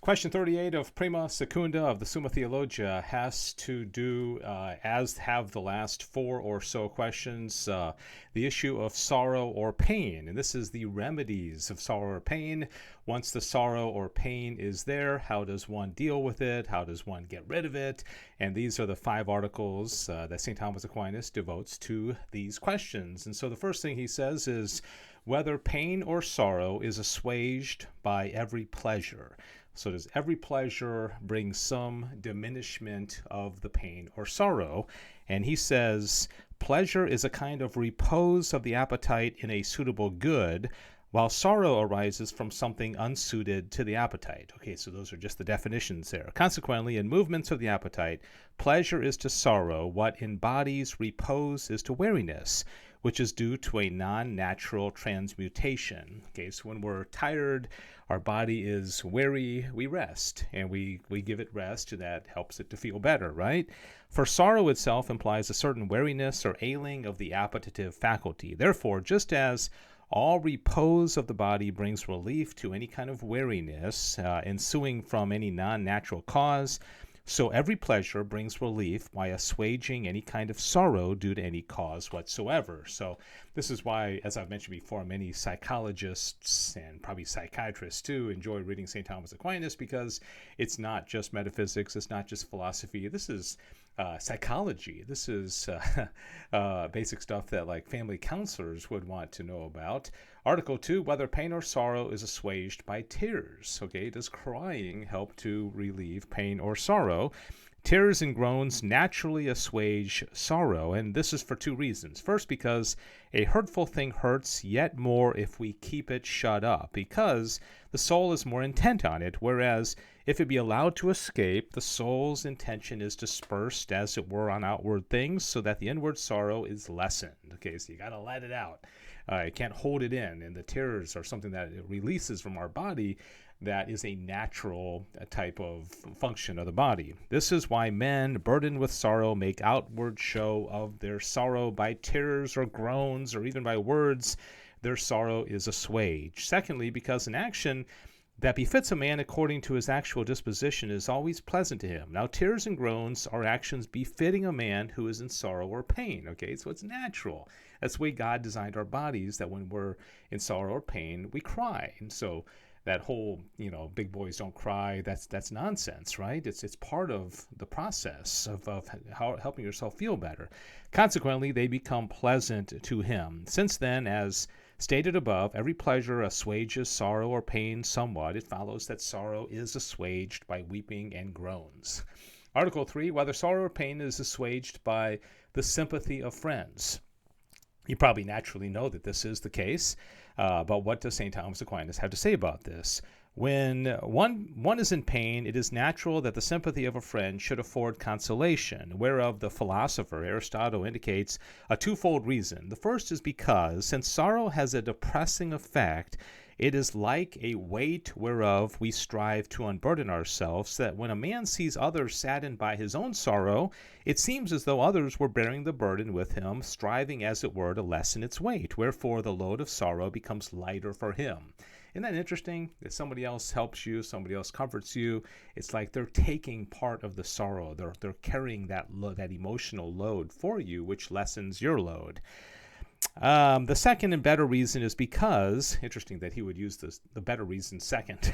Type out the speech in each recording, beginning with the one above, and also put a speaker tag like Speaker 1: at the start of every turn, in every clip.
Speaker 1: Question 38 of Prima Secunda of the Summa Theologica has to do, as have the last four or so questions, the issue of sorrow or pain. And this is the remedies of sorrow or pain. Once the sorrow or pain is there, how does one deal with it? How does one get rid of it? And these are the 5 articles that St. Thomas Aquinas devotes to these questions. And so the first thing he says is whether pain or sorrow is assuaged by every pleasure. So does every pleasure bring some diminishment of the pain or sorrow? And he says, pleasure is a kind of repose of the appetite in a suitable good, while sorrow arises from something unsuited to the appetite. Okay, so those are just the definitions there. Consequently, in movements of the appetite, pleasure is to sorrow what in bodies repose is to weariness, which is due to a non-natural transmutation. Okay, so when we're tired, our body is weary, we rest, and we give it rest, and that helps it to feel better, right? For sorrow itself implies a certain weariness or ailing of the appetitive faculty. Therefore, just as all repose of the body brings relief to any kind of weariness ensuing from any non-natural cause, so every pleasure brings relief by assuaging any kind of sorrow due to any cause whatsoever. So this is why, as I've mentioned before, many psychologists and probably psychiatrists too enjoy reading St. Thomas Aquinas, because it's not just metaphysics, it's not just philosophy. This is psychology. This is basic stuff that like family counselors would want to know about. Article 2, whether pain or sorrow is assuaged by tears. Okay, does crying help to relieve pain or sorrow? Tears and groans naturally assuage sorrow, and this is for 2 reasons. First, because a hurtful thing hurts yet more if we keep it shut up, because the soul is more intent on it, whereas if it be allowed to escape, the soul's intention is dispersed, as it were, on outward things, so that the inward sorrow is lessened. Okay, so you got to let it out. You can't hold it in, and the tears are something that it releases from our body that is a natural type of function of the body. This is why men burdened with sorrow make outward show of their sorrow by tears or groans or even by words. Their sorrow is assuaged. Secondly, because an action that befits a man according to his actual disposition is always pleasant to him. Now, tears and groans are actions befitting a man who is in sorrow or pain. Okay, so it's natural. That's the way God designed our bodies, that when we're in sorrow or pain, we cry. And so that whole, big boys don't cry, that's nonsense, right? It's part of the process of helping yourself feel better. Consequently, they become pleasant to him. Since then, as stated above, every pleasure assuages sorrow or pain somewhat. It follows that sorrow is assuaged by weeping and groans. Article 3, whether sorrow or pain is assuaged by the sympathy of friends. You probably naturally know that this is the case, but what does St. Thomas Aquinas have to say about this? When one is in pain, it is natural that the sympathy of a friend should afford consolation, whereof the philosopher Aristotle indicates a twofold reason. The first is because, since sorrow has a depressing effect, it is like a weight whereof we strive to unburden ourselves, so that when a man sees others saddened by his own sorrow, it seems as though others were bearing the burden with him, striving as it were to lessen its weight, wherefore the load of sorrow becomes lighter for him. Isn't that interesting? If somebody else helps you, somebody else comforts you, it's like they're taking part of the sorrow. They're carrying that emotional load for you, which lessens your load. The second and better reason is because, interesting that he would use the better reason second.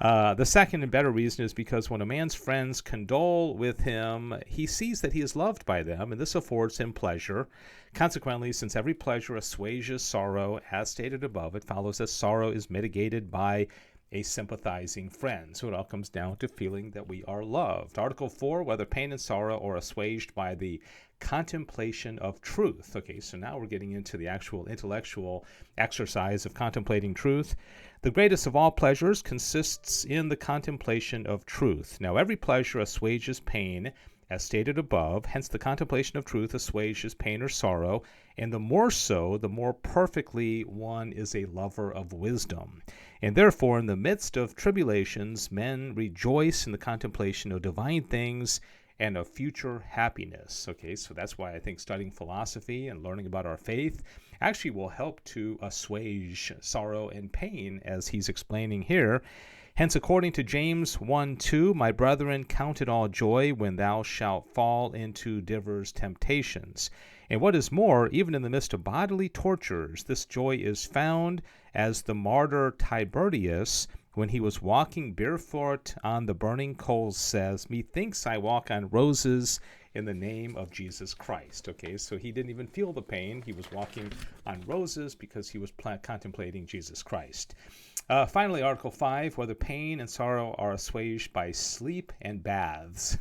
Speaker 1: The second and better reason is because when a man's friends condole with him, he sees that he is loved by them, and this affords him pleasure. Consequently, since every pleasure assuages sorrow, as stated above, it follows that sorrow is mitigated by a sympathizing friend. So it all comes down to feeling that we are loved. Article 4, whether pain and sorrow are assuaged by the contemplation of truth. Okay, so now we're getting into the actual intellectual exercise of contemplating truth. The greatest of all pleasures consists in the contemplation of truth. Now, every pleasure assuages pain, as stated above. Hence, the contemplation of truth assuages pain or sorrow, and the more so, the more perfectly one is a lover of wisdom. And therefore, in the midst of tribulations, men rejoice in the contemplation of divine things and of future happiness. Okay, so that's why I think studying philosophy and learning about our faith actually will help to assuage sorrow and pain, as he's explaining here. Hence, according to James 1:2, my brethren, count it all joy when thou shalt fall into divers temptations. And what is more, even in the midst of bodily tortures, this joy is found, as the martyr Tiberius, when he was walking barefoot on the burning coals, says, methinks I walk on roses in the name of Jesus Christ. Okay, so he didn't even feel the pain. He was walking on roses because he was contemplating Jesus Christ. Finally, Article 5, whether pain and sorrow are assuaged by sleep and baths.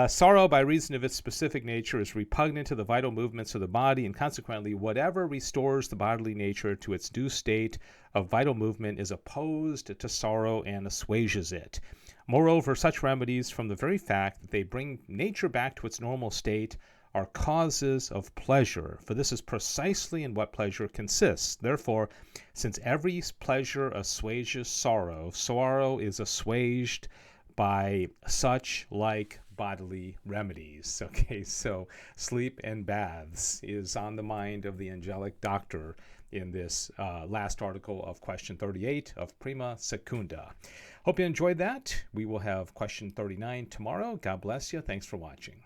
Speaker 1: Sorrow, by reason of its specific nature, is repugnant to the vital movements of the body, and consequently, whatever restores the bodily nature to its due state of vital movement is opposed to sorrow and assuages it. Moreover, such remedies, from the very fact that they bring nature back to its normal state, are causes of pleasure, for this is precisely in what pleasure consists. Therefore, since every pleasure assuages sorrow, sorrow is assuaged by such like bodily remedies. Okay, so sleep and baths is on the mind of the Angelic Doctor in this last article of question 38 of Prima Secunda. Hope you enjoyed that. We will have question 39 tomorrow. God bless you. Thanks for watching.